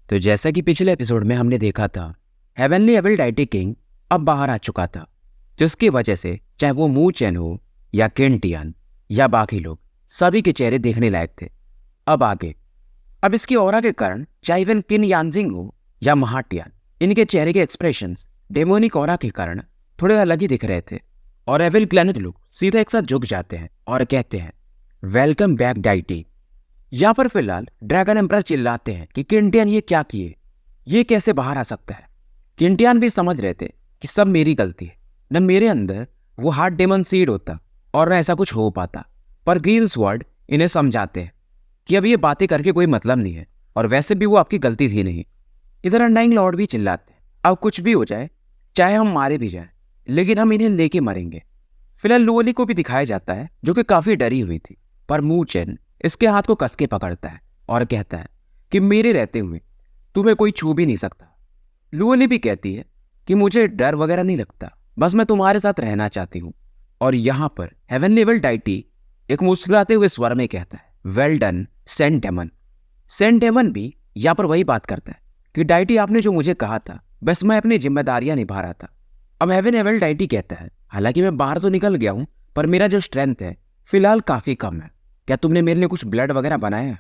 तो जैसा कि पिछले एपिसोड में हमने देखा था, हेवनली एविल डाइटी किंग अब बाहर आ चुका था, जिसकी वजह से चाहे वो मू चेन हो या केंटियन या बाकी लोग, सभी के चेहरे देखने लायक थे। अब इसकी ऑरा के कारण चाहे इवन किन यानजिंग हो या महाटियान, इनके चेहरे के एक्सप्रेशंस डेमोनिक ऑरा के कारण थोड़े अलग ही दिख रहे थे। और एविल क्लैनेट लोग सीधा एक साथ झुक जाते हैं और कहते हैं, वेलकम बैक डाइटी। यहाँ पर फिलहाल ड्रैगन एम्परर चिल्लाते हैं कि किंटियन ये क्या किए, ये कैसे बाहर आ सकता है। किंटियन भी समझ रहे थे कि सब मेरी गलती है, न मेरे अंदर वो हार्ट डेमन सीड होता और न ऐसा कुछ हो पाता। पर ग्रीन स्वॉर्ड इन्हें समझाते हैं कि अब ये बातें करके कोई मतलब नहीं है, और वैसे भी वो आपकी गलती थी नहीं। इधर अनडाइंग लॉर्ड भी चिल्लाते हैं, अब कुछ भी हो जाए, चाहे हम मारे भी जाए, लेकिन हम इन्हें लेके मरेंगे। फिलहाल लुओली को भी दिखाया जाता है, जो कि काफी डरी हुई थी, पर मू चेन इसके हाथ को कस के पकड़ता है और कहता है कि मेरे रहते हुए तुम्हें कोई छू भी नहीं सकता। लुओली भी कहती है कि मुझे डर वगैरह नहीं लगता, बस मैं तुम्हारे साथ रहना चाहती हूँ। और यहाँ पर हेवनली एविल डाइटी एक मुस्कुराते हुए स्वर में कहता है, well done Saint Demon. Saint Demon भी यहाँ पर वही बात करता है कि डाइटी आपने जो मुझे कहा था, बस मैं अपनी जिम्मेदारियां निभा रहा था। अब हेवन एविल डाइटी कहता है, हालांकि मैं बाहर तो निकल गया हूं, पर मेरा जो स्ट्रेंथ है फिलहाल काफी कम है। क्या तुमने मेरे लिए कुछ ब्लड वगैरह बनाया?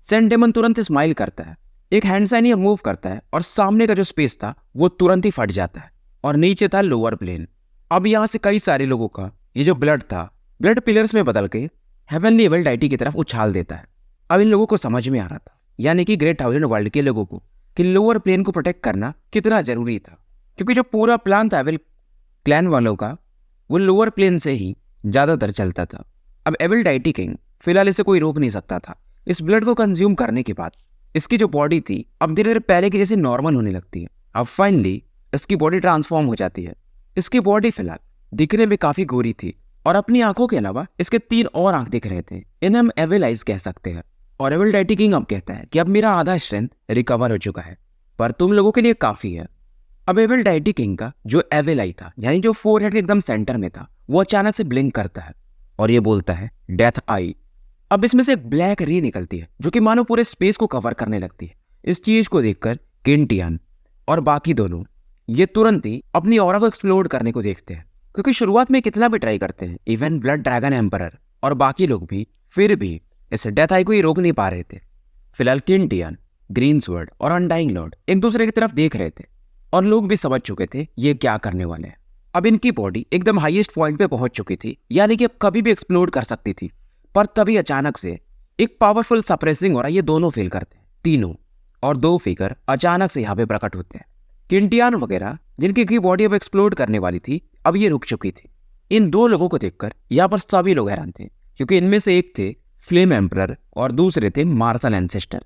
सेंट डेमन तुरंत स्माइल करता है, एक हैंड साइन या मूव करता है, और सामने का जो स्पेस था वो तुरंत ही फट जाता है, और नीचे था लोअर प्लेन। अब यहाँ से कई सारे लोगों का ये जो ब्लड था, ब्लड पिलर्स में बदल के हेवनली एविल डाइटी की तरफ उछाल देता है। अब इन लोगों को समझ में आ रहा था, यानी कि ग्रेट थाउजेंड वर्ल्ड के लोगों को, कि लोअर प्लेन को प्रोटेक्ट करना कितना जरूरी था। क्योंकि जो पूरा प्लान था एविल क्लैन वालों का, वो लोअर प्लेन से ही ज्यादातर चलता था। अब एविल डाइटी किंग फिलहाल इसे कोई रोक नहीं सकता था। इस ब्लड को कंज्यूम करने के बाद इसकी जो बॉडी थी अब धीरे धीरे पहले की जैसे नॉर्मल होने लगती है। अब फाइनली इसकी बॉडी ट्रांसफॉर्म हो जाती है। इसकी बॉडी फिलहाल दिखने में काफी गोरी थी, और अपनी आंखों के अलावा इसके 3 और आंख दिख रहे थे। इन्हें हम एविल आइज कह सकते हैं। और एविल डाइटी किंग अब कहता है कि अब मेरा आधा स्ट्रेंथ रिकवर हो चुका है, पर तुम लोगों के लिए काफी है। अब एविल डाइटी किंग का जो एविल आई था, यानी जो फोरहेड के एकदम सेंटर में था, वो अचानक से ब्लिंक करता है और ये बोलता है, डेथ आई। अब इसमें से एक ब्लैक रे निकलती है, जो कि मानो पूरे स्पेस को कवर करने लगती है। इस चीज को देखकर किंटियन और बाकी दोनों ये तुरंत ही अपनी ऑरा को एक्सप्लोड करने को देखते हैं, क्योंकि शुरुआत में कितना भी ट्राई करते हैं, इवन ब्लड ड्रैगन एम्परर और बाकी लोग भी, फिर भी इस डेथ आई को ही रोक नहीं पा रहे थे। फिलहाल किंटियन, ग्रीन स्वॉर्ड और अनडाइंग लॉर्ड एक दूसरे की तरफ देख रहे थे, और लोग भी समझ चुके थे ये क्या करने वाले हैं। अब इनकी बॉडी एकदम हाईएस्ट पॉइंट पे पहुंच चुकी थी, यानी कि अब कभी भी एक्सप्लोड कर सकती थी। पर तभी अचानक से एक पावरफुल सप्रेसिंग हो रहा है, ये दोनों फील करते हैं, तीनों, और 2 फिगर अचानक से यहाँ पे प्रकट होते हैं। किंटियन वगैरह जिनकी की बॉडी अब एक्सप्लोड करने वाली थी, अब ये रुक चुकी थी। इन 2 लोगों को देखकर यहाँ पर सभी लोग हैरान थे, क्योंकि इनमें से एक थे फ्लेम एम्परर और दूसरे थे मार्शल एंसेस्टर।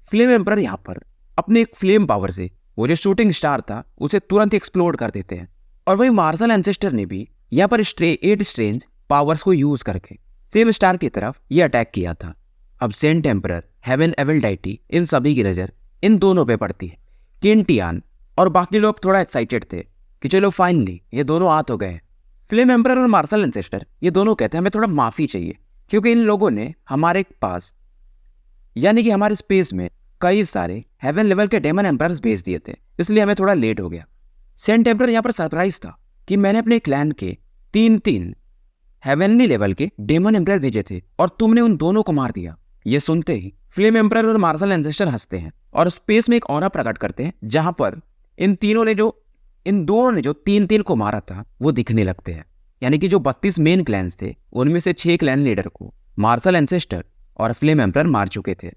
फ्लेम एम्परर यहाँ पर अपने एक फ्लेम पावर से वो जो शूटिंग स्टार था उसे तुरंत एक्सप्लोड कर देते हैं, और वही मार्शल एंसेस्टर ने भी यहाँ पर 8 स्ट्रेंज पावर्स को यूज करके सेम स्टार की तरफ ये अटैक किया था। अब saint emperor, heaven evil deity, इन सभी की नजर इन दोनों पे पड़ती है। किंटियन और बाकी लोग थोड़ा एक्साइटेड थे कि चलो फाइनली ये दोनों आ तो गए। फ्लेम एम्परर और मार्शल एंसेस्टर ये दोनों कहते हैं हमें थोड़ा माफी चाहिए, क्योंकि इन लोगों ने हमारे पास, यानी कि हमारे स्पेस में, कई सारे हेवन लेवल के डेमन एम्परर्स भेज दिए थे, इसलिए हमें थोड़ा लेट हो गया। सेंट एम्परर यहाँ पर सरप्राइज था कि मैंने अपने क्लैन के 3 हेवनली लेवल के डेमन एम्परर भेजे थे, और तुमने उन दोनों को मार दिया। ये सुनते ही फ्लेम एम्परर और मार्शल एंसेस्टर हंसते हैं और स्पेस में एक ऑरा प्रकट करते हैं, जहां पर इन दोनों ने जो 3 को मारा था वो दिखने लगते हैं। यानी कि जो 32 मेन क्लैन्स थे, उनमें से 6 क्लैन लीडर को मार्शल एंसेस्टर और फ्लेम एम्परर मार चुके थे।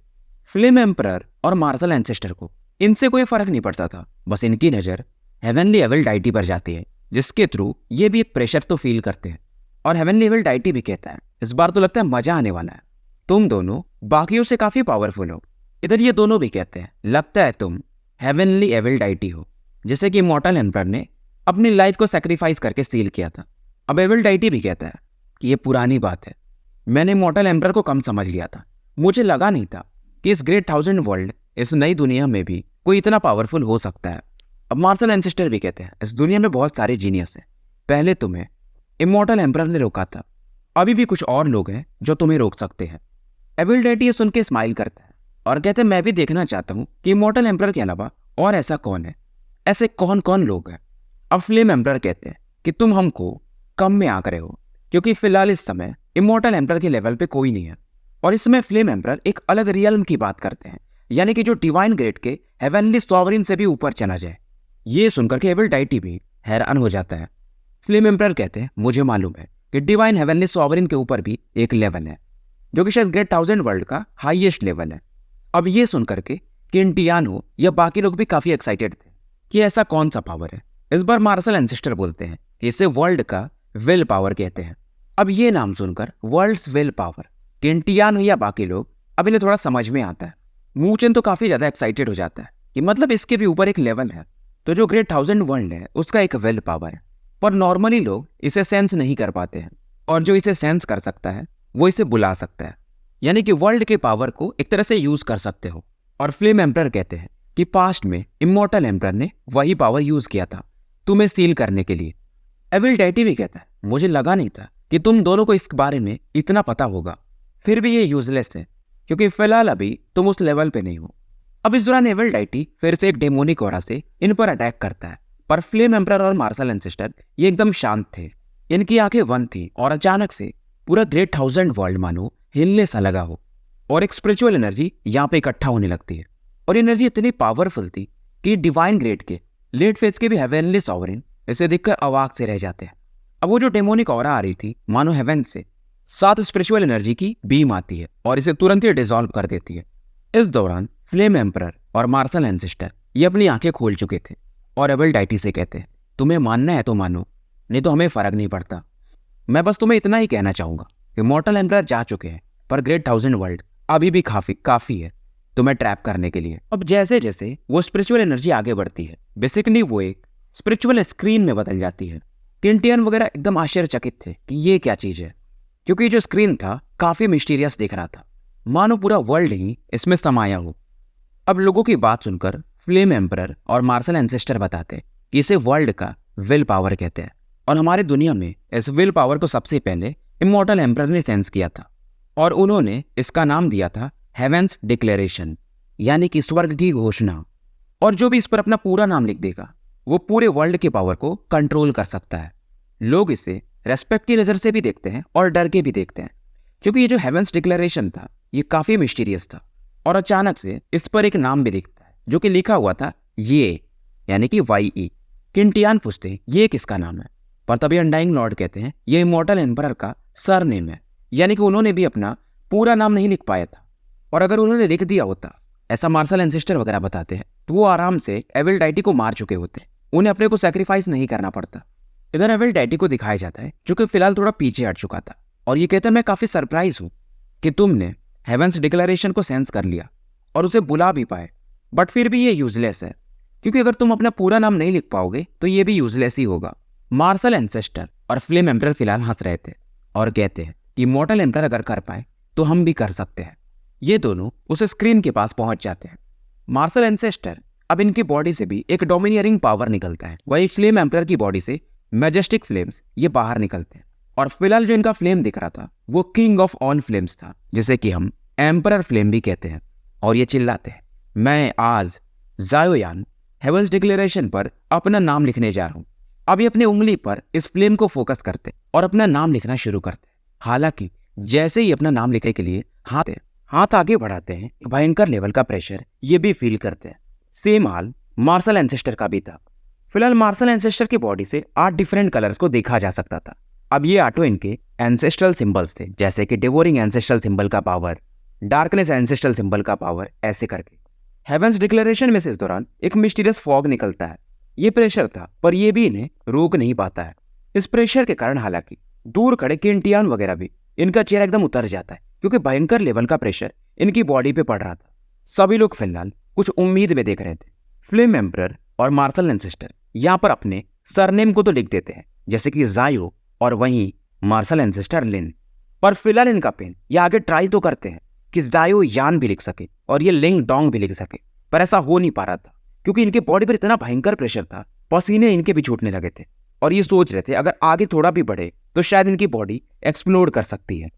फ्लेम एम्परर और मार्शल एंसेस्टर को इनसे कोई फर्क नहीं पड़ता था, बस इनकी नजर हेवनली एविल डाइटी पर जाती है, जिसके थ्रू ये भी एक प्रेशर तो फील करते हैं। और हेवनली एविल डाइटी भी कहता है, इस बार तो लगता है मजा आने वाला है, तुम दोनों बाकियों से काफी पावरफुल हो। इधर ये दोनों भी कहते हैं, लगता है तुम हेवनली एविल डाइटी हो, जैसे कि इमॉर्टल एम्परर ने अपनी लाइफ को सैक्रिफाइस करके सील किया था। अब एविल डाइटी भी कहता है कि ये पुरानी बात है, मैंने इमॉर्टल एम्परर को कम समझ लिया था, मुझे लगा नहीं था कि इस ग्रेट थाउजेंड वर्ल्ड, इस नई दुनिया में भी कोई इतना पावरफुल हो सकता है। अब मार्शल एंसेस्टर भी कहते हैं, इस दुनिया में बहुत सारे जीनियस हैं, पहले तुम्हें इमॉर्टल एम्परर ने रोका था, अभी भी कुछ और लोग हैं जो तुम्हें रोक सकते हैं। एविल डाइटी ये सुन के स्माइल करता है और कहते मैं भी देखना चाहता हूँ कि इमॉर्टल एम्परर के अलावा और ऐसा कौन है, ऐसे कौन कौन लोग हैं। अब फ्लेम एम्परर कहते हैं कि तुम हमको कम में आंक रहे हो, क्योंकि फिलहाल इस समय इमॉर्टल एम्परर के लेवल पे कोई नहीं है। और इसमें फ्लेम एम्परर एक अलग रियल्म की बात करते हैं, यानी कि जो डिवाइन ग्रेड के हेवनली सॉवरिन से भी ऊपर चला जाए। ये सुनकर के एविल डाइटी भी हैरान हो जाता है। फ्लेम एम्परर कहते हैं मुझे मालूम है कि डिवाइन हेवनली सॉवरिन के ऊपर भी एक लेवल है, जो कि शायद ग्रेट 1000 वर्ल्ड का हाईएस्ट लेवल है। अब ये सुनकर के किंटियानो या बाकी लोग भी काफी एक्साइटेड थे कि ऐसा कौन सा पावर है। इस बार मार्शल एंसेस्टर बोलते हैं कि इसे वर्ल्ड का विल पावर कहते हैं। अब ये नाम सुनकर वर्ल्ड्स विल पावर, किंटियानो या बाकी लोग, अब इन्हें थोड़ा समझ में आता है। मूचेन तो काफी ज्यादा एक्साइटेड हो जाता है कि मतलब इसके भी ऊपर एक लेवल है, तो जो ग्रेट 1000 वर्ल्ड है उसका एक विल पावर है। पर नॉर्मली लोग इसे सेंस नहीं कर पाते हैं, और जो इसे सेंस कर सकता है वो इसे बुला सकता है, यानी कि वर्ल्ड के पावर को एक तरह से यूज कर सकते हो। और फ्लेम एम्परर कहते हैं कि पास्ट में इमॉर्टल एम्परर ने वही पावर यूज किया था तुम्हें सील करने के लिए। एविल डैटी भी कहता है मुझे लगा नहीं था कि तुम दोनों को इस बारे में इतना पता होगा, फिर भी ये यूजलेस है क्योंकि फिलहाल अभी तुम उस लेवल पे नहीं हो। अब इस दौरान एविल डाइटी फिर से एक डेमोनिक ऑरा से इन पर अटैक करता है, पर फ्लेम एम्परर और मार्शल एंसेस्टर ये एकदम शांत थे, इनकी आंखें बंद थी, और अचानक से पूरा ग्रेट 1000 वर्ल्ड मानो हिलने सा लगा हो, और एक स्पिरिचुअल एनर्जी यहाँ पे इकट्ठा होने लगती है। और एनर्जी इतनी पावरफुल थी कि डिवाइन ग्रेड के लेट फेज के भी हेवनली सॉवरिन इसे देखकर अवाक से रह जाते हैं। अब वो जो डेमोनिक ऑरा आ रही थी मानो हेवन से 7 स्पिरिचुअल एनर्जी की बीम आती है और इसे तुरंत ही डिसॉल्व कर देती है। इस दौरान फ्लेम एम्परर और मार्शल एंसेस्टर ये अपनी आंखें खोल चुके थे और एविल डाइटी से कहते हैं तुम्हें मानना है तो मानो, नहीं तो हमें फर्क नहीं पड़ता। मैं बस तुम्हें इतना ही कहना चाहूंगा कि मॉर्टल एम्परर जा चुके हैं, पर ग्रेट 1000 वर्ल्ड अभी भी काफी है तुम्हें ट्रैप करने के लिए। अब जैसे जैसे वो स्पिरिचुअल एनर्जी आगे बढ़ती है, बेसिकली वो एक स्पिरिचुअल स्क्रीन में बदल जाती है। किंटियन वगैरह एकदम आश्चर्यचकित थे कि ये क्या चीज है, क्योंकि जो स्क्रीन था काफी मिस्टीरियस दिख रहा था, मानो पूरा वर्ल्ड ही इसमें समाया हो। अब लोगों की बात सुनकर फ्लेम एम्परर और मार्शल एंसेस्टर बताते कि इसे वर्ल्ड का विल पावर कहते हैं, और हमारे दुनिया में इस विल पावर को सबसे पहले इमॉर्टल एम्परर ने सेंस किया था, और उन्होंने इसका नाम दिया था हेवेंस डिक्लेरेशन, यानी कि स्वर्ग की घोषणा। और जो भी इस पर अपना पूरा नाम लिख देगा वो पूरे वर्ल्ड के पावर को कंट्रोल कर सकता है। लोग इसे रेस्पेक्ट की नज़र से भी देखते हैं और डर के भी देखते हैं, क्योंकि ये जो हेवेंस डिक्लेरेशन था ये काफ़ी मिस्टीरियस था। और अचानक से इस पर एक नाम भी दिखता है जो कि लिखा हुआ था ये, यानी कि YE। किंटियान पूछते हैं ये किसका नाम है, पर तभी अनडाइंग लॉर्ड कहते हैं ये इमॉर्टल एम्परर का सर नेम है, यानी कि उन्होंने भी अपना पूरा नाम नहीं लिख पाया था, और अगर उन्होंने लिख दिया होता, ऐसा मार्शल एंसेस्टर वगैरह बताते हैं, तो वो आराम से एविल डाइटी को मार चुके होते, उन्हें अपने को सैक्रिफाइस नहीं करना पड़ता। इधर एविल डाइटी को दिखाया जाता है जो कि फिलहाल थोड़ा पीछे हट चुका था, और ये कहता है मैं काफी सरप्राइज हूँ कि तुमने हेवेंस डिक्लेरेशन को सेंस कर लिया और उसे बुला भी पाए, बट फिर भी ये यूजलेस है, क्योंकि अगर तुम अपना पूरा नाम नहीं लिख पाओगे तो ये भी यूजलेस ही होगा। मार्शल एंसेस्टर और फ्लेम एम्परर फिलहाल हंस रहे थे और कहते हैं कि इमॉर्टल एम्परर अगर कर पाए तो हम भी कर सकते हैं। ये दोनों उस स्क्रीन के पास पहुंच जाते हैं। मार्शल एंसेस्टर अब इनकी बॉडी से भी एक डोमिनियरिंग पावर निकलता है, वही फ्लेम एम्परर की बॉडी से मैजेस्टिक फ्लेम्स ये बाहर निकलते हैं। और फिलहाल जो इनका फ्लेम दिख रहा था वो किंग ऑफ ऑन फ्लेम्स था, जिसे कि हम एम्परर फ्लेम भी कहते हैं। और ये चिल्लाते हैं मैं आज जायोयान हेवेंस डिक्लेरेशन पर अपना नाम लिखने जा रहा हूँ। अब ये अपनी उंगली पर इस फ्लेम को फोकस करते और अपना नाम लिखना शुरू करते। हालांकि जैसे ही अपना नाम लिखने के लिए हाथ आगे बढ़ाते हैं, एक भयंकर लेवल का प्रेशर ये भी फील करते हैं। सेम हाल मार्शल एंसेस्टर का भी था। फिलहाल मार्शल एंसेस्टर की बॉडी से 8 डिफरेंट कलर्स को देखा जा सकता था। अब ये 8 इनके एंसेस्ट्रल सिंबल्स थे, जैसे कि डिवोरिंग एंसेस्ट्रल सिंबल का पावर, डार्कनेस एंसेस्ट्रल सिंबल का पावर, ऐसे करके। हेवेंस डिक्लेरेशन में से इस दौरान एक मिस्टीरियस फॉग निकलता है। ये प्रेशर था, पर ये भी इन्हें रोक नहीं पाता है। इस प्रेशर के कारण हालांकि दूर खड़े किंटियान वगैरह भी इनका चेहरा एकदम उतर जाता है, क्योंकि भयंकर लेवल का प्रेशर इनकी बॉडी पे पड़ रहा था। सभी लोग फिलहाल कुछ उम्मीद में देख रहे थे। फ्लेम एम्परर और मार्शल एंसेस्टर यहाँ पर अपने सरनेम को तो लिख देते हैं, जैसे कि जायो, और वहीं मार्शल एंसेस्टर लिन। पर फिलहाल इनका पेन ये आगे ट्राई तो करते हैं कि जायो यान भी लिख सके और ये लिंग डोंग भी लिख सके, पर ऐसा हो नहीं पा रहा था, क्योंकि इनके बॉडी पर इतना भयंकर प्रेशर था, पसीने इनके भी छूटने लगे थे, और ये सोच रहे थे अगर आगे थोड़ा भी बढ़े तो शायद इनकी बॉडी एक्सप्लोड कर सकती है।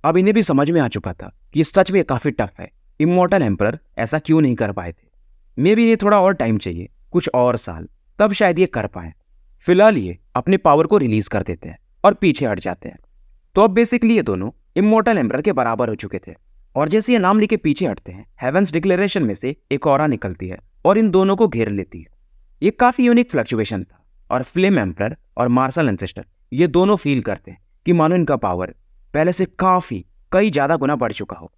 अब इन्हें भी समझ में आ चुका था कि सच में काफी टफ है, इमॉर्टल एम्परर ऐसा क्यों नहीं कर पाए थे। मे बी इन्हें थोड़ा और टाइम चाहिए, कुछ और साल, तब शायद ये कर पाए। फिलहाल ये अपने पावर को रिलीज कर देते हैं और पीछे हट जाते हैं। तो अब बेसिकली ये दोनों इमॉर्टल एम्परर के बराबर हो चुके थे। और जैसे ये नाम लेके पीछे हटते हैं, हेवेंस डिक्लेरेशन में से एक ऑरा निकलती है और इन दोनों को घेर लेती है। ये काफी यूनिक फ्लक्चुएशन था और फ्लेम एम्परर और मार्शल एंसेस्टर ये दोनों फील करते हैं कि मानो इनका पावर पहले से काफी कई ज्यादा गुना बढ़ चुका हो।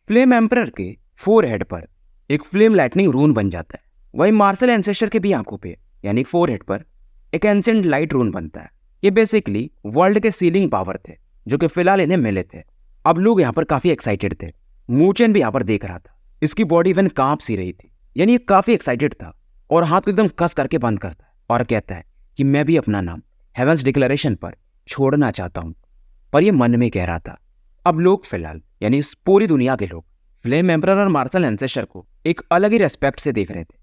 फ्लेम एम्परर के फोरहेड पर एक फ्लेम लाइटनिंग रून बन जाता है, वहीं मार्शल एंसेस्टर के भी आंखों पे यानी फोरहेड पर एक एंसेंट लाइट रून बनता है। ये बेसिकली वर्ल्ड के सीलिंग पावर थे जो कि फिलहाल इन्हें मिले थे। अब लोग यहाँ पर काफी एक्साइटेड थे। मूचेन भी यहाँ पर देख रहा था, इसकी बॉडी इवन कांप सी रही थी, यानी ये काफी एक्साइटेड था और हाथ को एकदम कस करके बंद करता है और कहता है कि मैं भी अपना नाम हेवेंस डिक्लेरेशन पर छोड़ना चाहता हूँ। पर ये मन में कह रहा था। अब लोग फिलहाल यानी इस पूरी दुनिया के लोग फ्लेम एम्परर और मार्शल एंसेस्टर को एक अलग ही रेस्पेक्ट से देख रहे थे।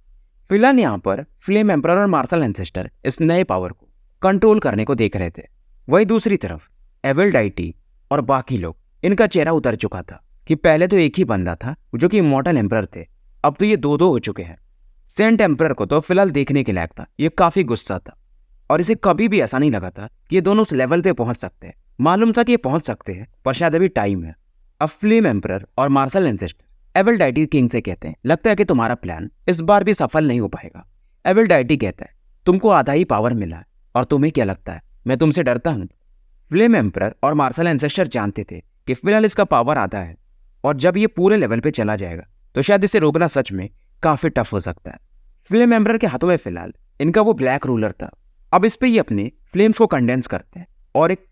फिलहाल यहाँ पर फ्लेम एम्परर और मार्शल एंसेस्टर इस नए पावर को कंट्रोल करने को देख रहे थे। वहीं दूसरी तरफ एविल डाइटी और बाकी लोग, इनका चेहरा उतर चुका था कि पहले तो एक ही बंदा था जो कि इमॉर्टल एम्परर थे, अब तो ये दो दो हो चुके हैं। सेंट एम्परर को तो फिलहाल देखने के लायक था, ये काफी गुस्सा था और इसे कभी भी ऐसा नहीं लगा था कि ये दोनों उस लेवल पे पहुंच सकते हैं। मालूम था कि ये पहुंच सकते हैं पर शायद अभी टाइम है। अब फ्लेम एम्परर और martial ancestor evil deity king से कहते हैं, लगता है कि तुम्हारा प्लान इस बार भी सफल नहीं हो पाएगा। एविल डाइटी कहता है, तुमको आधा ही पावर मिला है और तुम्हें क्या लगता है मैं तुमसे डरता हूं? फ्लेम एम्परर और मार्शल एंसेस्टर जानते थे कि फिलहाल इसका पावर आधा है और जब ये पूरे लेवल पे चला जाएगा तो शायद इसे रोकना सच में काफी टफ हो सकता है। फ्लेम एम्परर के हाथों में फिलहाल इनका वो ब्लैक रूलर था। अब इस पे ये अपने फ्लेम्स को कंडेंस करते हैं और एक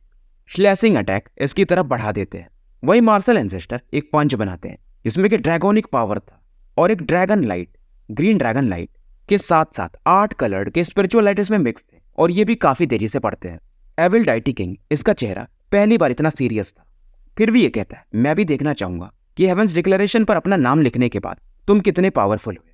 स्लैशिंग अटैक इसकी तरफ बढ़ा देते हैं। वही मार्शल एंसेस्टर एक पंच बनाते हैं जिसमें कि ड्रैगोनिक पावर था और एक dragon light, green dragon light के साथ साथ 8 कलर्ड के स्पिरिचुअल लाइट इसमें मिक्स थे और ये भी काफी तेजी से पड़ते हैं। एविल डाइटी किंग, इसका चेहरा पहली बार इतना सीरियस था, फिर भी ये कहता है, मैं भी देखना चाहूंगा कि हेवेंस डिक्लेरेशन पर अपना नाम लिखने के बाद तुम कितने पावरफुल हुए।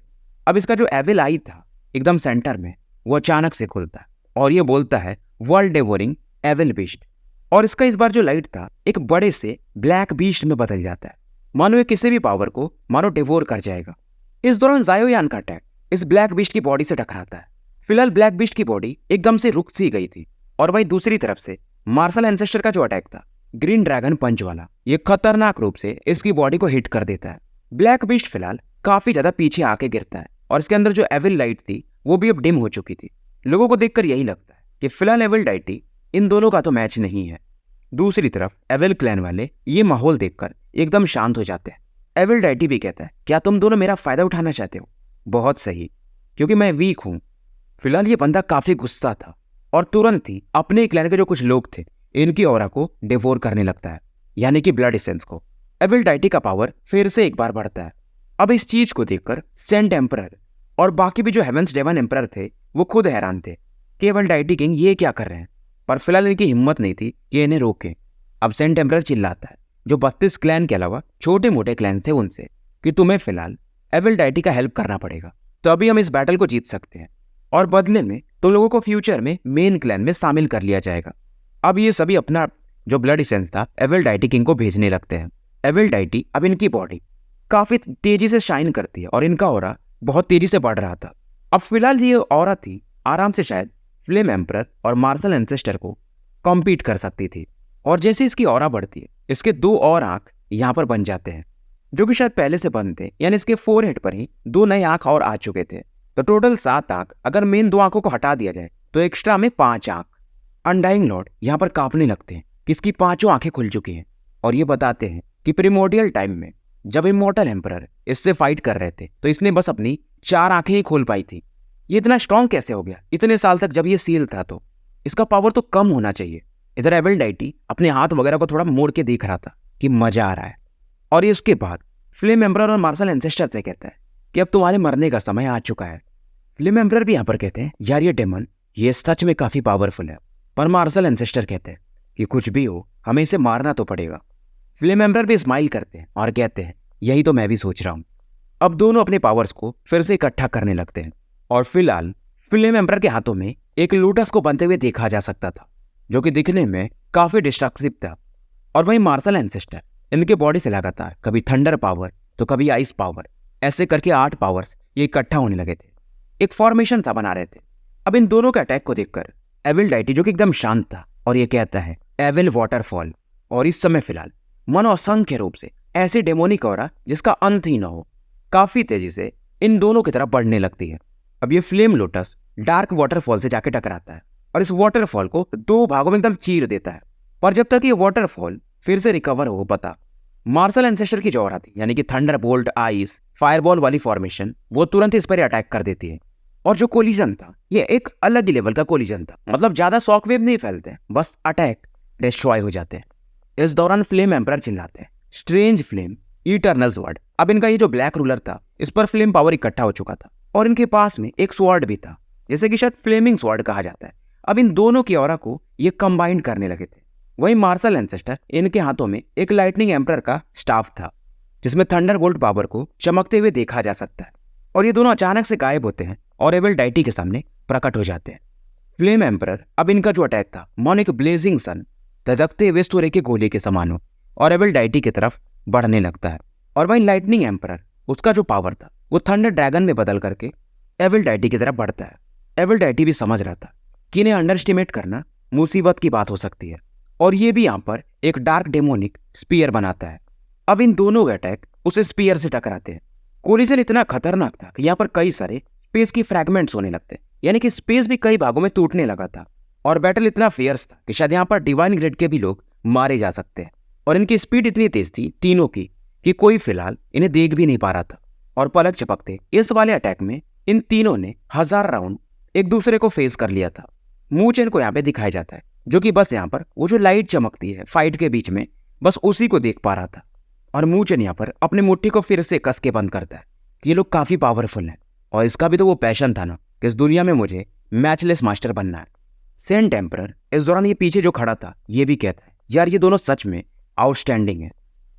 अब इसका जो एविल आई था एकदम सेंटर में, वो अचानक से खुलता है और ये बोलता है, वर्ल्ड डेवोरिंग एविल बीस्ट। और इसका इस बार जो लाइट था एक बड़े से ब्लैक बीस्ट में बदल जाता है, मानो ये किसी भी पावर को मानो डिवोर कर जाएगा। इस दौरान जायोयान का अटैक इस ब्लैक बीस्ट की बॉडी से टकराता है। फिलहाल ब्लैक बीस्ट की बॉडी एकदम से रुक सी गई थी और वहीं दूसरी तरफ से मार्शल एंसेस्टर का जो अटैक था ग्रीन ड्रैगन पंच वाला, ये खतरनाक रूप से इसकी बॉडी को हिट कर देता है। ब्लैक बीस्ट फिलहाल काफी ज्यादा पीछे आके गिरता है और इसके अंदर जो एविल लाइट थी वो भी अब डिम हो चुकी थी। लोगों को देखकर यही लगता है कि फिलहाल एविल डाइटी इन दोनों का तो मैच नहीं है। दूसरी तरफ एविल क्लैन वाले ये माहौल देखकर एकदम शांत हो जाते हैं। एविल डाइटी भी कहता है, क्या तुम दोनों मेरा फायदा उठाना चाहते हो? बहुत सही, क्योंकि मैं वीक हूं। फिलहाल ये बंदा काफी गुस्सा था और तुरंत ही अपने क्लैन के जो कुछ लोग थे इनकी ऑरा को डिवोर करने लगता है, यानी कि ब्लड एसेंस को। एविल डाइटी का पावर फिर से एक बार बढ़ता है। अब इस चीज को देखकर सेंट एम्परर और बाकी भी जो हेवेंस डेवन एम्परर थे वो खुद हैरान थे कि एविल डाइटी किंग ये क्या कर रहे हैं, पर फिलहाल इनकी हिम्मत नहीं थी कि इन्हें रोकें। अब सेंट एम्परर चिल्लाता है जो 32 क्लैन के अलावा छोटे मोटे क्लैन थे उनसे कि तुम्हें फिलहाल एविल डाइटी का हेल्प करना पड़ेगा, तभी हम इस बैटल को जीत सकते हैं और बदले में तुम लोगों को फ्यूचर में मेन क्लैन में शामिल कर लिया जाएगा। अब ये सभी अपना जो ब्लड एसेंस था एविल डाइटी किंग को भेजने लगते हैं। एविल डाइटी अब इनकी बॉडी काफी तेजी से शाइन करती है और इनका ऑरा बहुत तेजी से बढ़ रहा था। अब फिलहाल ये ऑरा थी आराम से शायद फ्लेम एम्परर और मार्शल एंसेस्टर को कॉम्पीट कर सकती थी। और जैसे इसकी ऑरा बढ़ती है इसके 2 और आंख यहाँ पर बन जाते हैं जो कि शायद पहले से बंद थे, यानी इसके फोरहेड पर ही 2 नए आंख और आ चुके थे। तो टोटल 7 आंख, अगर मेन 2 आंखों को हटा दिया जाए तो एक्स्ट्रा में 5 आंख। अनडाइंग लॉर्ड यहाँ पर कांपने लगते हैं कि इसकी 5 आंखें खुल चुकी हैं और ये बताते हैं कि प्रीमोर्डियल टाइम में जब इमॉर्टल एम्परर इससे फाइट कर रहे थे तो इसने बस अपनी 4 आंखें ही खोल पाई थी। ये इतना स्ट्रांग कैसे हो गया इतने साल तक? जब ये सील था तो इसका पावर तो कम होना चाहिए। इधर एविल डाइटी अपने हाथ वगैरह को थोड़ा मोड़ के देख रहा था कि मजा आ रहा है। और ये उसके बाद फ्लेम एम्परर और मार्शल एंसेस्टर से कहता है कि अब तुम्हारे मरने का समय आ चुका है। फ्लेम एम्परर भी यहाँ पर कहते हैं, यार ये डेमन ये सच में काफी पावरफुल है। पर मार्शल एंसेस्टर कहते हैं कि कुछ भी हो हमें इसे मारना तो पड़ेगा। फ्लेम एम्परर भी स्माइल करते हैं और कहते हैं, यही तो मैं भी सोच रहा हूँ। अब दोनों अपने पावर्स को फिर से इकट्ठा करने लगते हैं और फिलहाल फ्लेम एम्परर के हाथों में एक लोटस को बनते हुए देखा जा सकता था जो कि दिखने में काफी डिस्ट्रक्टिव था। और वहीं मार्शल एंसेस्टर इनके बॉडी से लगातार कभी थंडर पावर तो कभी आइस पावर, ऐसे करके 8 पावर्स ये इकट्ठा होने लगे थे, एक फॉर्मेशन सा बना रहे थे। अब इन दोनों के अटैक को देखकर एविल डाइटी, जो कि एकदम शांत था, और ये कहता है एविल वाटरफॉल, और इस समय फिलहाल मनो असंख्य रूप से ऐसी डेमोनिक ऑरा जिसका अंत ही न हो, काफी तेजी से इन दोनों की तरफ बढ़ने लगती है। अब ये फ्लेम लोटस डार्क वाटरफॉल से जाके टकराता है और इस वाटरफॉल को 2 भागों में एकदम चीर देता है। पर जब तक ये वाटरफॉल फिर से रिकवर हो पाता, मार्शल एंसेस्टर की जो ऑरा थी, यानी कि थंडरबोल्ट, आइस, फायरबॉल वाली फॉर्मेशन, वो तुरंत इस पर अटैक कर देती है। और जो कोलिजन था ये एक अलग ही लेवल का कोलिजन था, मतलब ज्यादा शॉकवेव नहीं फैलते, बस अटैक डिस्ट्रॉय हो जाते हैं। इस दौरान फ्लेम एम्परर चिल्लाते हैं स्ट्रेंज फ्लेम, इटर्नल स्वॉर्ड। अब इनका ये जो ब्लैक रूलर था, इस पर फ्लेम पावर इकट्ठा हो चुका था और इनके पास में एक स्वॉर्ड भी था, जैसे कि शायद फ्लेमिंग स्वॉर्ड कहा जाता है। अब इन दोनों की ऑरा को ये कंबाइंड करने लगे थे। वहीं मार्शल एंसेस्टर, इनके हाथों में एक लाइटनिंग एम्परर का स्टाफ था, जिसमें थंडरबोल्ट पावर को चमकते हुए देखा जा सकता है। और ये दोनों अचानक से गायब होते हैं और एविल डाइटी के सामने प्रकट हो जाते हैं। फ्लेम एम्परर, अब इनका जो अटैक था मानो एक ब्लेजिंग सन, धधकते हुए सूर्य की गोली के समान हो, और एविल डाइटी की तरफ बढ़ने लगता है। और वहीं लाइटनिंग एम्परर, उसका जो पावर था वो थंडर ड्रैगन में बदल करके एविल डाइटी की तरफ बढ़ता है। एविल डाइटी भी समझ रहा था कि इन्हें अंडरस्टिमेट करना मुसीबत की बात हो सकती है, और ये भी यहाँ पर एक डार्क डेमोनिक स्पीयर बनाता है। अब इन दोनों के अटैक उस स्पीयर से टकराते हैं। कोलिजन इतना खतरनाक था कि यहाँ पर कई सारे स्पेस की फ्रैगमेंट्स होने लगते, यानी कि स्पेस भी कई भागों में टूटने लगा था। और बैटल इतना फियर्स था कि शायद यहाँ पर डिवाइन ग्रेड के भी लोग मारे जा सकते हैं। और इनकी स्पीड इतनी तेज थी तीनों की कि कोई फिलहाल इन्हें देख भी नहीं पा रहा था। और पलक झपकते इस वाले अटैक में इन तीनों ने 1000 राउंड एक दूसरे को फेस कर लिया था। मूचेन को यहाँ पे दिखाया जाता है, जो कि बस यहाँ पर वो जो लाइट चमकती है फाइट के बीच में, बस उसी को देख पा रहा था। और मूचेन यहाँ पर अपनी मुट्ठी को फिर से कस के बंद करता है कि ये लोग काफी पावरफुल हैं, और इसका भी तो वो पैशन था ना कि इस दुनिया में मुझे मैचलेस मास्टर बनना है। सेंट एम्परर इस दौरान ये पीछे जो खड़ा था ये भी कहता है यार ये दोनों सच में आउटस्टैंडिंग है।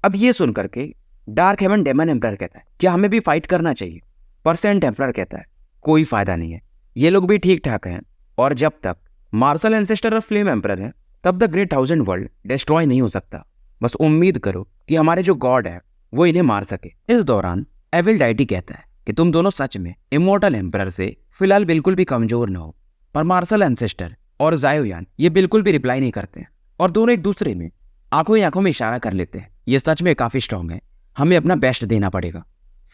अब ये सुन करके डार्क हेवन डेमन एम्परर कहता है क्या हमें भी फाइट करना चाहिए, पर सेंट एम्परर कहता है कोई फायदा नहीं है, ये लोग भी ठीक ठाक हैं, और जब तक मार्शल एंसेस्टर और फ्लेम एम्परर है तब तक ग्रेट 1000 वर्ल्ड डिस्ट्रॉय नहीं हो सकता। बस उम्मीद करो कि हमारे जो गॉड है वो इन्हें मार सके। इस दौरान एविल डाइटी कहता है कि तुम दोनों सच में इमोर्टल एम्परर से फिलहाल बिल्कुल भी कमजोर न हो। पर मार्शल एंसेस्टर और जायोयान ये बिल्कुल भी रिप्लाई नहीं करते हैं, और दोनों एक दूसरे में आंखों ही आंखों में इशारा कर लेते हैं ये सच में काफी स्ट्रांग है, हमें अपना बेस्ट देना पड़ेगा।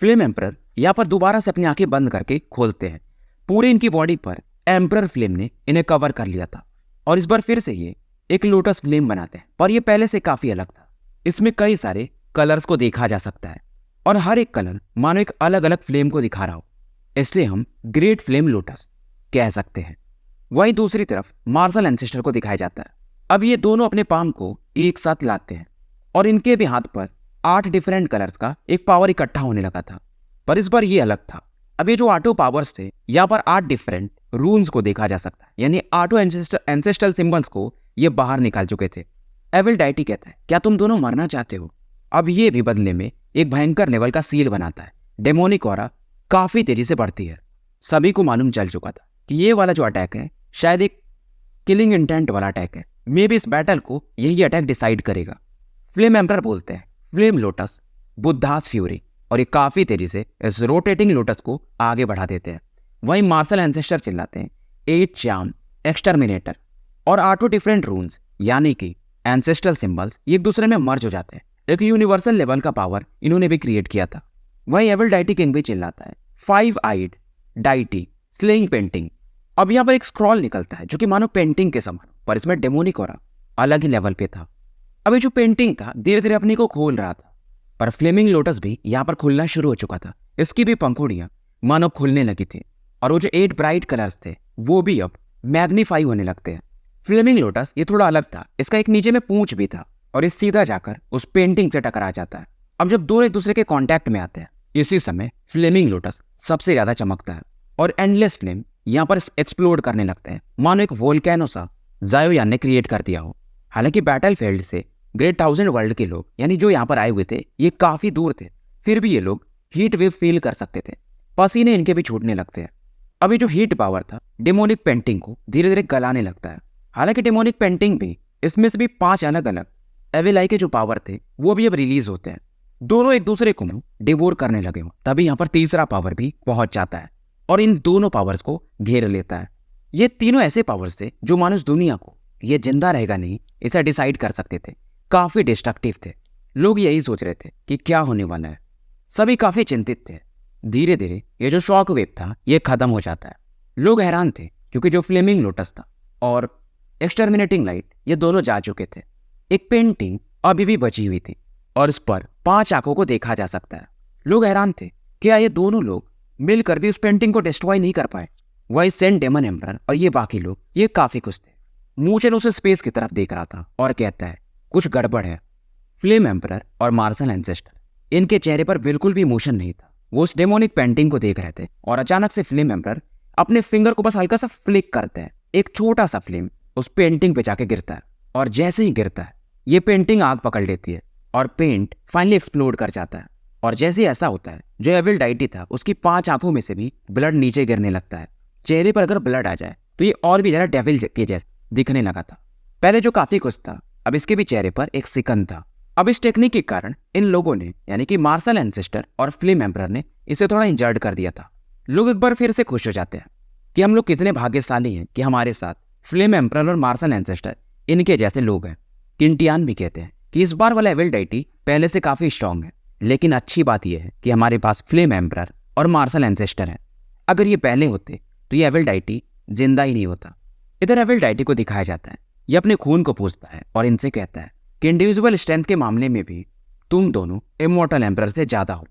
फ्लेम एम्परर यहाँ पर दोबारा से अपनी आंखें बंद करके खोलते हैं। पूरी इनकी बॉडी पर एम्परर फ्लेम ने इन्हें कवर कर लिया था, और इस बार फिर से ये एक लोटस फ्लेम बनाते हैं, पर ये पहले से काफी अलग था। इसमें कई सारे कलर्स को देखा जा सकता है, और हर एक कलर मानो एक अलग अलग फ्लेम को दिखा रहा हो, इसलिए हम ग्रेट फ्लेम लोटस कह सकते हैं। वहीं दूसरी तरफ मार्शल एंसेस्टर को दिखाया जाता है। अब ये दोनों अपने पाम को एक साथ लाते हैं, और इनके भी हाथ पर 8 डिफरेंट कलर्स का एक पावर इकट्ठा होने लगा था, पर इस बार ये अलग था। अब ये जो 8 पावर्स थे यहाँ पर 8 डिफरेंट रून्स को देखा जा सकता है, यानी 8 एंसेस्ट्रल सिंबल्स को ये बाहर निकाल चुके थे। एविल डाइटी कहता है क्या तुम दोनों मरना चाहते हो। अब ये भी बदले में एक भयंकर लेवल का सील बनाता है। डेमोनिक ऑरा काफी तेजी से बढ़ती है। सभी को मालूम चल चुका था कि ये वाला जो अटैक है शायद एक किलिंग इंटेंट वाला अटैक है, मे बी इस बैटल को यही अटैक डिसाइड करेगा। फ्लेम एम्परर बोलते हैं फ्लेम लोटस बुद्धास फ्यूरी, और ये काफी तेजी से इस रोटेटिंग लोटस को आगे बढ़ा देते हैं। वहीं मार्शल एंसेस्टर चिल्लाते हैं 8 चार्म एक्सटर्मिनेटर, और 8 डिफरेंट रून्स यानी कि एंसेस्ट्रल सिंबल्स एक दूसरे में मर्ज हो जाते हैं। एक यूनिवर्सल लेवल का पावर इन्होंने भी क्रिएट किया था। वहीं एविल डाइटी किंग भी चिल्लाता है 5 आइड डाइटी स्लेइंग पेंटिंग। अब यहाँ पर एक स्क्रॉल निकलता है जो कि मानो पेंटिंग के समान, पर इसमें डेमोनिक ऑरा अलग ही लेवल पे था। अब ये जो पेंटिंग था धीरे धीरे अपने को खोल रहा था, पर फ्लेमिंग लोटस भी यहाँ पर खुलना शुरू हो चुका था। इसकी भी पंखुड़ियां मानो खुलने लगी थी, और वो जो 8 ब्राइट कलर्स थे वो भी अब मैग्नीफाई होने लगते हैं। फ्लेमिंग लोटस ये थोड़ा अलग था, इसका एक नीचे में पूंछ भी था, और ये सीधा जाकर उस पेंटिंग से टकरा जाता है। अब जब दोनों एक दूसरे के कांटेक्ट में आते हैं, इसी समय फ्लेमिंग लोटस सबसे ज्यादा चमकता है, और एंडलेस फ्लेम यहाँ पर एक्सप्लोड करने लगते हैं, मानो एक वोल्केनो सा जायोयान ने क्रिएट कर दिया हो। हालांकि बैटलफील्ड से ग्रेट 1000 वर्ल्ड के लोग, यानी जो यहाँ पर आए हुए थे, ये काफी दूर थे, फिर भी ये लोग हीट वेव फील कर सकते थे। पसीने इनके भी छूटने लगते हैं। अभी जो हीट पावर था डेमोनिक पेंटिंग को धीरे धीरे गलाने लगता है। हालांकि डेमोनिक पेंटिंग भी, इसमें से भी 5 अलग अलग एविल आई के जो पावर थे वो भी अब रिलीज होते हैं। दोनों एक दूसरे को डिवोर करने लगे हों, तभी यहाँ पर तीसरा पावर भी पहुंच जाता है और इन दोनों पावर्स को घेर लेता है। ये तीनों ऐसे पावर्स थे जो मानुष दुनिया को ये जिंदा रहेगा नहीं इसे डिसाइड कर सकते थे। काफी डिस्ट्रक्टिव थे। लोग यही सोच रहे थे कि क्या होने वाला है। सभी काफी चिंतित थे। धीरे धीरे ये जो शॉक वेव था ये खत्म हो जाता है। लोग हैरान थे क्योंकि जो फ्लेमिंग लोटस था और एक्सटर्मिनेटिंग लाइट ये दोनों जा चुके थे। एक पेंटिंग अभी भी बची हुई थी और इस पर 5 आंखों को देखा जा सकता है। लोग हैरान थे क्या ये दोनों लोग मिलकर भी उस पेंटिंग को डिस्ट्रॉय नहीं कर पाए। वही सेंट डेमन एम्परर और ये बाकी लोग ये काफी खुश थे। मूचेन उसे स्पेस की तरफ देख रहा था और कहता है कुछ गड़बड़ है। फ्लेम एम्परर और मार्शल एंसेस्टर इनके चेहरे पर बिल्कुल भी इमोशन नहीं था। वो उस डेमोनिक पेंटिंग को देख रहे थे और अचानक से फ्लेम एम्परर अपने फिंगर को बस हल्का सा फ्लिक करते हैं। एक छोटा सा फ्लेम उस पेंटिंग पे जाके गिरता है और जैसे ही गिरता है ये पेंटिंग आग पकड़ लेती है और पेंट फाइनली एक्सप्लोड कर जाता है। और जैसे ही ऐसा होता है जो एविल डाइटी था उसकी 5 आंखों में से भी ब्लड नीचे गिरने लगता है। चेहरे पर अगर ब्लड आ जाए तो ये और भी ज्यादा डेविल के जैसे दिखने लगा था। पहले जो काफी कुछ था अब इसके भी चेहरे पर एक सिकन था। अब इस टेक्निक के कारण इन लोगों ने यानी कि मार्शल एंसेस्टर और फ्लेम एम्परर ने इसे थोड़ा इंजर्ड कर दिया था। लोग एक बार फिर से खुश हो जाते हैं कि हम लोग कितने भाग्यशाली हैं कि हमारे साथ फ्लेम एम्परर और मार्शल एंसेस्टर इनके जैसे लोग हैं। किंटियान भी कहते हैं कि इस बार वाला एविल डाइटी पहले से काफी स्ट्रांग है, लेकिन अच्छी बात यह है कि हमारे पास फ्लेम एम्परर और मार्शल एंसेस्टर है। अगर ये पहले होते तो ये एविल डाइटी जिंदा ही नहीं होता। इधर एविल डाइटी को दिखाया जाता है ये अपने खून को पूछता है और इनसे कहता है कि इंडिविजुअल स्ट्रेंथ के मामले में भी तुम दोनों इमॉर्टल एम्परर से ज्यादा हो।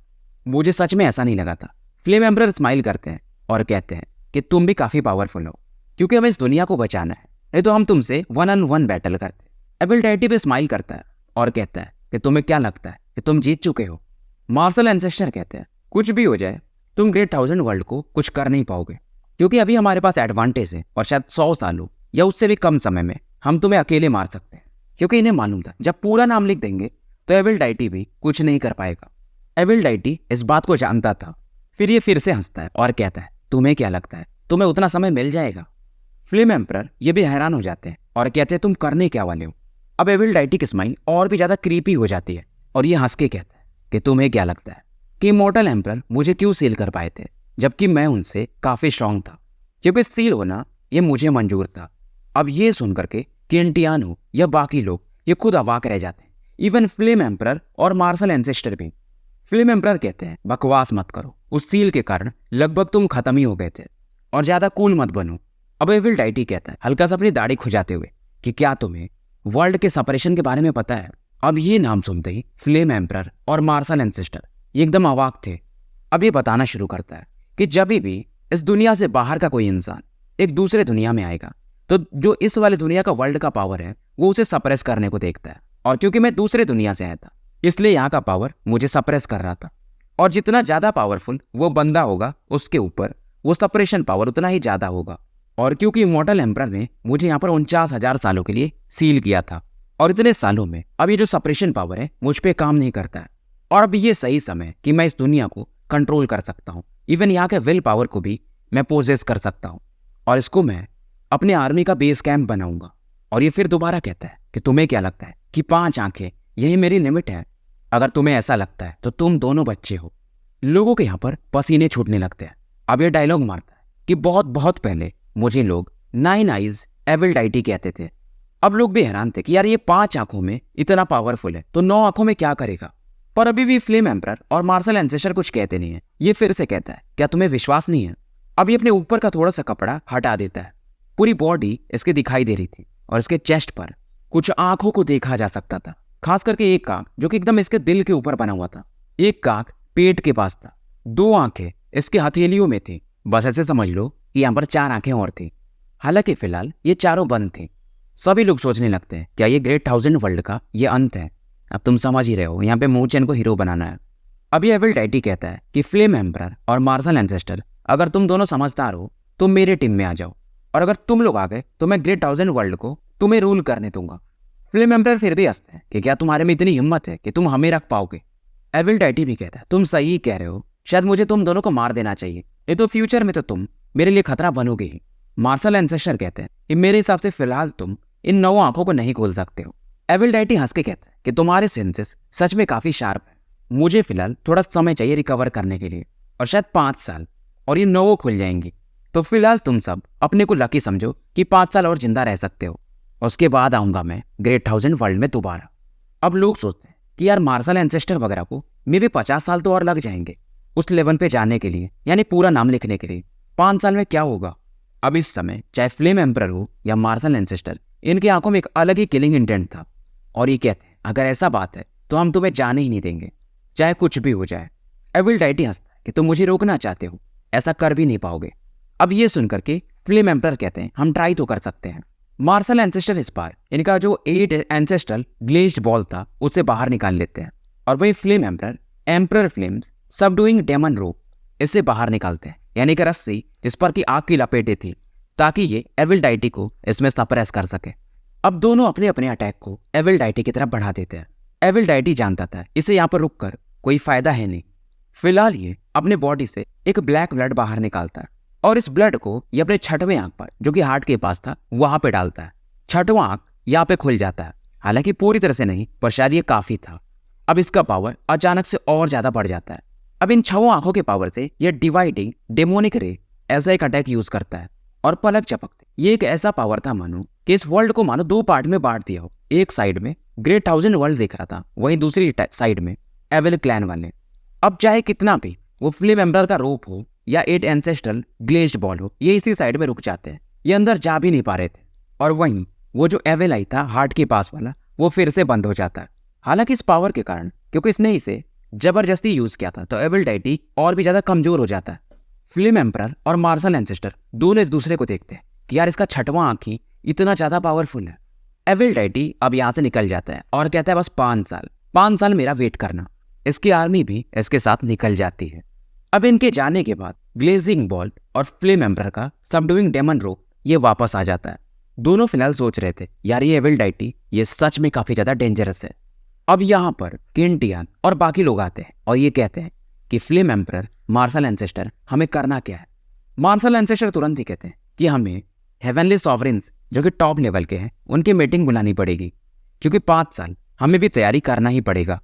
मुझे सच में ऐसा नहीं लगा था। फ्लेम एम्परर स्माइल करते हैं और कहते हैं कि तुम भी काफी पावरफुल हो क्योंकि हमें इस दुनिया को बचाना है, नहीं तो हम तुमसे 1-on-1 बैटल करते। एविल डाइटी पे स्माइल करता है और कहता है कि तुम्हें क्या लगता है कि तुम जीत चुके हो। मार्शल एंसेस्टर कहते हैं कुछ भी हो जाए तुम ग्रेट 1000 वर्ल्ड को कुछ कर नहीं पाओगे क्योंकि अभी हमारे पास एडवांटेज है और शायद 100 सालों या उससे भी कम समय में हम तुम्हें अकेले मार सकते हैं। क्योंकि इन्हें मालूम था जब पूरा नाम लिख देंगे तो एविल डाइटी भी कुछ नहीं कर पाएगा। एविल डाइटी इस बात को जानता था। फिर से हंसता है और कहता है तुम्हें क्या लगता है तुम्हें उतना समय मिल जाएगा। फ्लेम एम्परर ये भी हैरान हो जाते हैं और कहते हैं तुम करने क्या वाले हो। अब एविल डाइटी की स्माइल और भी ज्यादा क्रीपी हो जाती है और ये हंस के कहता है कि तुम्हें क्या लगता है कि इमॉर्टल एम्परर मुझे क्यों सील कर पाए थे जबकि मैं उनसे काफी स्ट्रांग था, जबकि सील होना ये मुझे मंजूर था। अब ये सुन करके किंटियान हो या बाकी लोग ये खुद अवाक रह जाते हैं, इवन फ्लेम एम्परर और मार्शल एंसेस्टर भी। फ्लेम एम्परर कहते हैं बकवास मत करो, उस सील के कारण लगभग तुम खत्म ही हो गए थे और ज्यादा कूल मत बनो। अब एविल डाइटी कहता है हल्का सा अपनी दाढ़ी खुजाते हुए कि क्या तुम्हें वर्ल्ड के सेपरेशन के बारे में पता है। अब ये नाम सुनते ही फ्लेम एम्परर और मार्शल एंसेस्टर ये एकदम अवाक थे। अब ये बताना शुरू करता है कि जब भी इस दुनिया से बाहर का कोई इंसान एक दूसरे दुनिया में आएगा तो जो इस वाले दुनिया का वर्ल्ड का पावर है वो उसे सप्रेस करने को देखता है। और क्योंकि मैं दूसरे दुनिया से आया था इसलिए यहाँ का पावर मुझे सप्रेस कर रहा था और जितना ज्यादा पावरफुल वो बंदा होगा उसके ऊपर वो सप्रेशन पावर उतना ही ज्यादा होगा। और क्योंकि इमॉर्टल एम्परर ने मुझे यहाँ पर 49,000 सालों के लिए सील किया था और इतने सालों में अब ये जो सप्रेशन पावर है मुझ पे काम नहीं करता है और अब ये सही समय कि मैं इस दुनिया को कंट्रोल कर सकता हूँ। इवन यहाँ के विल पावर को भी मैं पोजेस कर सकता हूँ और इसको मैं अपने आर्मी का बेस कैंप बनाऊंगा। और ये फिर दोबारा कहता है कि तुम्हें क्या लगता है कि 5 आंखें यही मेरी लिमिट है। अगर तुम्हें ऐसा लगता है तो तुम दोनों बच्चे हो। लोगों के यहाँ पर पसीने छूटने लगते हैं। अब ये डायलॉग मारता है कि बहुत बहुत पहले मुझे लोग 9 आइज एविल डाइटी कहते थे। अब लोग भी हैरान थे कि यार ये 5 आंखों में इतना पावरफुल है तो 9 आंखों में क्या करेगा। पर अभी भी फ्लेम एम्परर और मार्शल एंसेस्टर कुछ कहते नहीं है। ये फिर से कहता है क्या तुम्हें विश्वास नहीं है। अब ये अपने ऊपर का थोड़ा सा कपड़ा हटा देता है। पूरी बॉडी इसके दिखाई दे रही थी और इसके चेस्ट पर कुछ आंखों को देखा जा सकता था, खास करके एक आंख जो कि एकदम इसके दिल के ऊपर बना हुआ था। एक आंख पेट के पास था, 2 आंखें इसके हथेलियों में थी। बस ऐसे समझ लो कि यहाँ पर 4 आंखें और थी। हालांकि फिलहाल ये चारों बंद थी। सभी लोग सोचने लगते हैं क्या ये ग्रेट 1000 वर्ल्ड का ये अंत है। अब तुम समझ ही रहे हो यहाँ पे मूचेन को हीरो बनाना है। अभी एविल डाइटी कहता है कि फ्लेम एम्परर और मार्शल एंसेस्टर अगर तुम दोनों समझदार हो तो मेरे टीम में आ जाओ और अगर तुम लोग आ गए तो मैं ग्रेट 1000 वर्ल्ड को तुम्हें रूल करने दूंगा। फ्लेम एम्परर फिर भी हंसते हैं कि क्या तुम्हारे में इतनी हिम्मत है कि तुम हमें रख पाओगे। एविल डाइटी भी कहता है तुम सही कह रहे हो, शायद मुझे तुम दोनों को मार देना चाहिए, ये तो फ्यूचर में तो तुम मेरे लिए खतरा बनोगे ही। मार्शल एंसेस्टर कहते हैं कि मेरे हिसाब से फिलहाल तुम इन 9 आंखों को नहीं खोल सकते हो। एविल डाइटी हंस के कहता है कि तुम्हारे सेंसेस सच में काफी शार्प है मुझे फिलहाल थोड़ा समय चाहिए रिकवर करने के लिए, और शायद 5 साल, और ये 9 खुल जाएंगी। तो फिलहाल तुम सब अपने को लकी समझो कि 5 साल और जिंदा रह सकते हो। उसके बाद आऊँगा मैं ग्रेट 1000 वर्ल्ड में दोबारा। अब लोग सोचते हैं कि यार मार्शल एंसेस्टर वगैरह को मे भी 50 साल तो और लग जाएंगे उस लेवल पे जाने के लिए, यानी पूरा नाम लिखने के लिए। 5 साल में क्या होगा? अब इस समय चाहे फ्लेम एम्परर हो या मार्शल एंसेस्टर, इनकी आंखों में एक अलग ही किलिंग इंटेंट था। और ये कहते हैं अगर ऐसा बात है तो हम तुम्हें जाने ही नहीं देंगे, चाहे कुछ भी हो जाए। एविल डाइटी हंसता है कि तुम मुझे रोकना चाहते हो, ऐसा कर भी नहीं पाओगे। अब ये सुनकर के फ्लेम एम्परर कहते हैं हम ट्राई तो कर सकते हैं। मार्शल एंसेस्टर इस बार इनका जो 8 एंसेस्ट्रल ग्लेज्ड बॉल था उसे बाहर निकाल लेते हैं, और वही फ्लेम एम्परर फ्लेम्स सबडूइंग डेमन रोप इसे बाहर निकालते हैं, यानी कि रस्सी जिस पर की आग की लपेटें थी, ताकि ये एविल डाइटी को इसमें सप्रेस कर सके। अब दोनों अपने अपने अटैक को एविल डाइटी की तरफ बढ़ा देते हैं। एविल डाइटी जानता था इसे यहाँ पर रुककर कोई फायदा है नहीं। फिलहाल ये अपने बॉडी से एक ब्लैक ब्लड बाहर निकालता है, और इस ब्लड को ये अपने छठवें आंख पर, जो कि हार्ट के पास था, वहां पे डालता है। छठवां आंख यहाँ पे खुल जाता है, हालांकि पूरी तरह से नहीं, पर शायद ये काफी था। अब इसका पावर अचानक से और ज्यादा बढ़ जाता है। अब इन 6 आंखों के पावर से यह डिवाइडिंग डेमोनिक रे ऐसा एक अटैक यूज करता है, और पलक झपकते ये एक ऐसा पावर था मानो कि इस वर्ल्ड को मानो 2 पार्ट में बांट दिया हो। एक साइड में ग्रेट 1000 वर्ल्ड दिख रहा था, वहीं दूसरी साइड में एविल क्लैन वाले। अब चाहे कितना भी वो फ्लेम एम्परर का रोप हो या 8 एंसेस्ट्रल ग्लेज्ड बॉल हो, ये इसी साइड में रुक जाते हैं, ये अंदर जा भी नहीं पा रहे थे। और वहीं वो जो एविल आई था हार्ट के पास वाला, वो फिर से बंद हो जाता है। हालांकि इस पावर के कारण, क्योंकि इसने इसे जबरदस्ती यूज किया था, तो एविल डाइटी और भी ज्यादा कमजोर हो जाता है। फ्लेम एम्परर और मार्शल एंसेस्टर दोनों एक दूसरे को देखते हैं कि यार इसका छठवां आंख ही इतना ज्यादा पावरफुल है। एविल डाइटी अब यहाँ से निकल जाता है और कहता है बस 5 साल मेरा वेट करना। इसकी आर्मी भी इसके साथ निकल जाती है। अब इनके जाने के बाद ग्लेजिंग बॉल और फ्लेम एम्परर का सबडूइंग डेमन रोप ये वापस आ जाता है। दोनों फिलहाल सोच रहे थे यार ये एविल डाइटी ये सच में काफी ज्यादा डेंजरस है। अब यहाँ पर केंटियन और बाकी लोग आते हैं और ये कहते हैं कि फ्लेम एम्परर, मार्शल एंसेस्टर, हमें करना क्या है। मार्शल एंसेस्टर तुरंत ही कहते हैं कि हमें हेवनली सॉवरेन्स जो कि टॉप लेवल के हैं उनकी मीटिंग बुलानी पड़ेगी, क्योंकि 5 साल हमें भी तैयारी करना ही पड़ेगा।